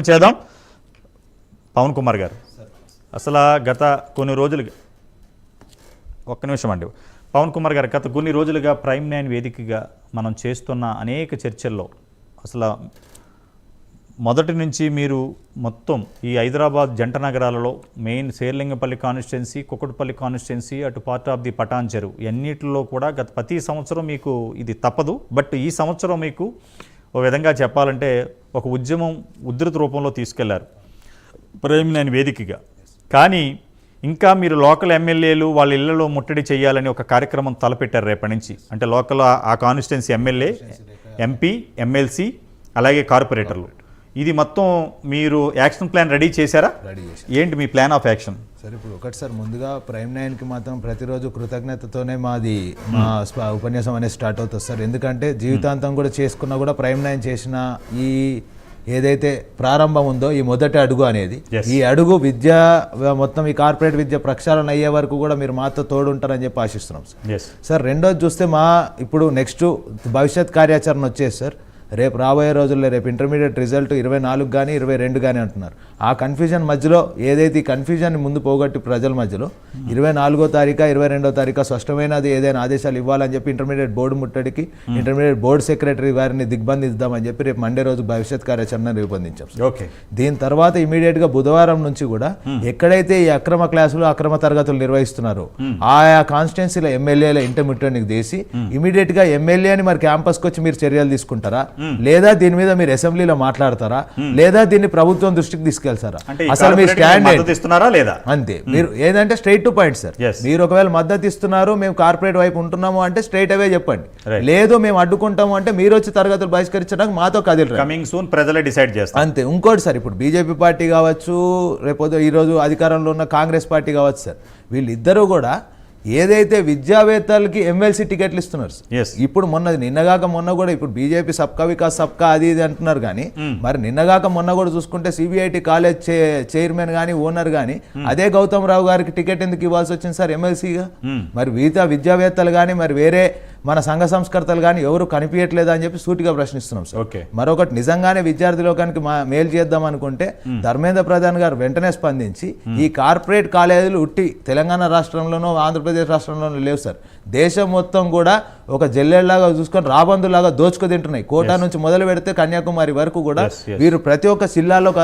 చేద్దాం. పవన్ కుమార్ గారు, అసలు గత కొన్ని రోజులుగా ఒక్క నిమిషం అండి. పవన్ కుమార్ గారు, గత కొన్ని రోజులుగా ప్రైమ్ 9 వేదికగా మనం చేస్తున్న అనేక చర్చల్లో అసలు మొదటి నుంచి మీరు మొత్తం ఈ హైదరాబాద్ జంట నగరాలలో main Serilingampally constituency, Kukatpally constituency, అటు పార్ట్ ఆఫ్ ది పటాన్ చెరువు, ఎన్నిటిలో కూడా గత ప్రతి సంవత్సరం మీకు ఇది తప్పదు. బట్ ఈ సంవత్సరం మీకు ఓ విధంగా చెప్పాలంటే ఒక ఉద్యమం ఉధృత రూపంలో తీసుకెళ్లారు ప్రైమ్ 9 వేదికగా. కానీ ఇంకా మీరు లోకల్ ఎమ్మెల్యేలు వాళ్ళ ఇళ్లలో ముట్టడి చేయాలని ఒక కార్యక్రమం తలపెట్టారు రేపటి నుంచి. అంటే లోకల్ ఆ కాన్స్టిట్యున్సీ ఎమ్మెల్యే, ఎంపీ, ఎమ్మెల్సీ అలాగే కార్పొరేటర్లు, ఇది మొత్తం మీరు యాక్షన్ ప్లాన్ రెడీ చేశారా? రెడీ చేశారు. ఏంటి మీ ప్లాన్ ఆఫ్ యాక్షన్? సార్, ఇప్పుడు ఒకటి సార్, ముందుగా ప్రైమ్ 9కి మాత్రం ప్రతిరోజు కృతజ్ఞతతోనే మా ఉపన్యాసం అనేది స్టార్ట్ అవుతుంది సార్. ఎందుకంటే జీవితాంతం కూడా చేసుకున్నా కూడా ప్రైమ్ 9 చేసిన ఈ ఏదైతే ప్రారంభం ఉందో ఈ మొదటి అడుగు అనేది, ఈ అడుగు విద్య మొత్తం ఈ కార్పొరేట్ విద్య ప్రక్షాళన అయ్యే వరకు కూడా మీరు మాతో తోడుంటారని చెప్పి ఆశిస్తున్నాం సార్. సార్, రెండోది చూస్తే ఇప్పుడు నెక్స్ట్ భవిష్యత్ కార్యాచరణ వచ్చేసి సార్, రేపు రాబోయే రోజుల్లో రేపు ఇంటర్మీడియట్ రిజల్ట్ 24 కానీ 22 కానీ అంటున్నారు. ఆ కన్ఫ్యూజన్ మధ్యలో ఏదైతే ఈ కన్ఫ్యూజన్ ముందు పోగొట్టి ప్రజల మధ్యలో 24వ తారీఖు 22వ తారీఖు స్పష్టమైనది ఏదైనా ఆదేశాలు ఇవ్వాలని చెప్పి ఇంటర్మీడియట్ బోర్డు ముట్టడికి ఇంటర్మీడియట్ బోర్డు సెక్రటరీ గారిని దిగ్బంధిద్దామని చెప్పి రేపు మండే రోజు భవిష్యత్ కార్యాచరణ రూపొందించాం. ఓకే. దీని తర్వాత ఇమీడియట్గా బుధవారం నుంచి కూడా ఎక్కడైతే ఈ అక్రమ క్లాసులు అక్రమ తరగతులు నిర్వహిస్తున్నారో ఆయా కాన్స్టిట్యున్సీల ఎమ్మెల్యేల ఇంటి ముట్టడికి తీసి ఇమీడియట్గా ఎమ్మెల్యేని మరి క్యాంపస్కి వచ్చి మీరు చర్యలు తీసుకుంటారా, లేదా దీని మీద మీరు అసెంబ్లీలో మాట్లాడతారా, లేదా దీన్ని ప్రభుత్వం దృష్టికి తీసుకెళ్తారా, అసలు మీ స్టాండ్ ఇస్తున్నారా లేదా? అంతే. మీరు ఏదంటే స్ట్రైట్ టు పాయింట్ సార్. మీరు ఒకవేళ మద్దతు ఇస్తున్నారు, మేము కార్పొరేట్ వైపు ఉంటున్నాము అంటే స్ట్రైట్ అవే చెప్పండి. లేదు మేము అడ్డుకుంటాము అంటే మీరు వచ్చి తరగతులు బహిష్కరించడానికి మాతో కదిలి కమింగ్ సూన్ ప్రజలే డిసైడ్ చేస్తారు. అంతే. ఇంకోటి సార్, ఇప్పుడు బీజేపీ పార్టీ కావచ్చు, రేపు ఈరోజు అధికారంలో ఉన్న కాంగ్రెస్ పార్టీ కావచ్చు సార్, వీళ్ళిద్దరూ కూడా ఏదైతే విద్యావేత్తలకి ఎమ్మెల్సీ టికెట్లు ఇస్తున్నారు. ఇప్పుడు నిన్నగాక మొన్న కూడా ఇప్పుడు బీజేపీ సబ్కా వికాస్ సబ్కా అది ఇది అంటున్నారు. కానీ మరి నిన్నగాక మొన్న కూడా చూసుకుంటే సిబిఐటి కాలేజ్ చైర్మన్ కానీ ఓనర్ కానీ అదే గౌతమ్ రావు గారికి టికెట్ ఎందుకు ఇవ్వాల్సి వచ్చింది సార్ ఎమ్మెల్సీగా? మరి మిగతా విద్యావేత్తలు కానీ మరి వేరే మన సంఘ సంస్కర్తలు కానీ ఎవరు కనిపించట్లేదా అని చెప్పి సూటిగా ప్రశ్నిస్తున్నాం సార్. మరొకటి, నిజంగానే విద్యార్థి లోకానికి మేలు చేద్దాం అనుకుంటే ధర్మేంద్ర ప్రధాన్ గారు వెంటనే స్పందించి ఈ కార్పొరేట్ కాలేజీలు ఉట్టి తెలంగాణ రాష్ట్రంలోనూ ఆంధ్రప్రదేశ్ రాష్ట్రంలోనూ లేవు సార్, దేశం మొత్తం కూడా ఒక జల్లెళ్లాగా చూసుకొని రాబందులాగా దోచుకు తింటున్నాయి. కోటా నుంచి మొదలు పెడితే కన్యాకుమారి వరకు కూడా వీరు ప్రతి ఒక్క జిల్లాలో ఒక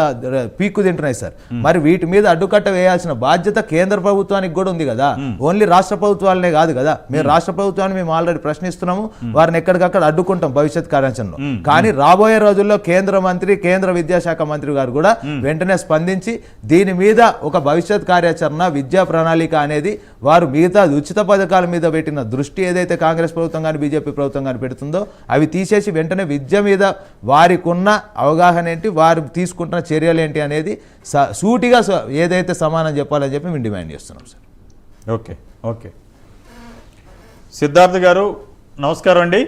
పీక్కు తింటున్నాయి సార్. మరి వీటి మీద అడ్డుకట్ట వేయాల్సిన బాధ్యత కేంద్ర ప్రభుత్వానికి కూడా ఉంది కదా, ఓన్లీ రాష్ట్ర ప్రభుత్వాలనే కాదు కదా. మేము రాష్ట్ర ప్రభుత్వాన్ని మేము ఆల్రెడీ ప్రశ్నిస్తున్నాము, వారిని ఎక్కడికక్కడ అడ్డుకుంటాం భవిష్యత్ కార్యాచరణలో. కానీ రాబోయే రోజుల్లో కేంద్ర విద్యాశాఖ మంత్రి గారు కూడా వెంటనే స్పందించి దీని మీద ఒక భవిష్యత్ కార్యాచరణ, విద్యా ప్రణాళిక అనేది వారు మిగతా ఉచిత పథకాల మీద పెట్టిన దృష్టి ఏదైతే కాంగ్రెస్ ప్రభుత్వం కానీ బీజేపీ ప్రభుత్వం కానీ పెడుతుందో అవి తీసేసి వెంటనే విద్య మీద వారికి ఉన్న అవగాహన ఏంటి, వారు తీసుకుంటున్న చర్యలు ఏంటి అనేది సూటిగా ఏదైతే సమానం చెప్పాలని చెప్పి మేము డిమాండ్ చేస్తున్నాం సార్. ఓకే. సిద్ధార్థ్ గారు నమస్కారం అండి.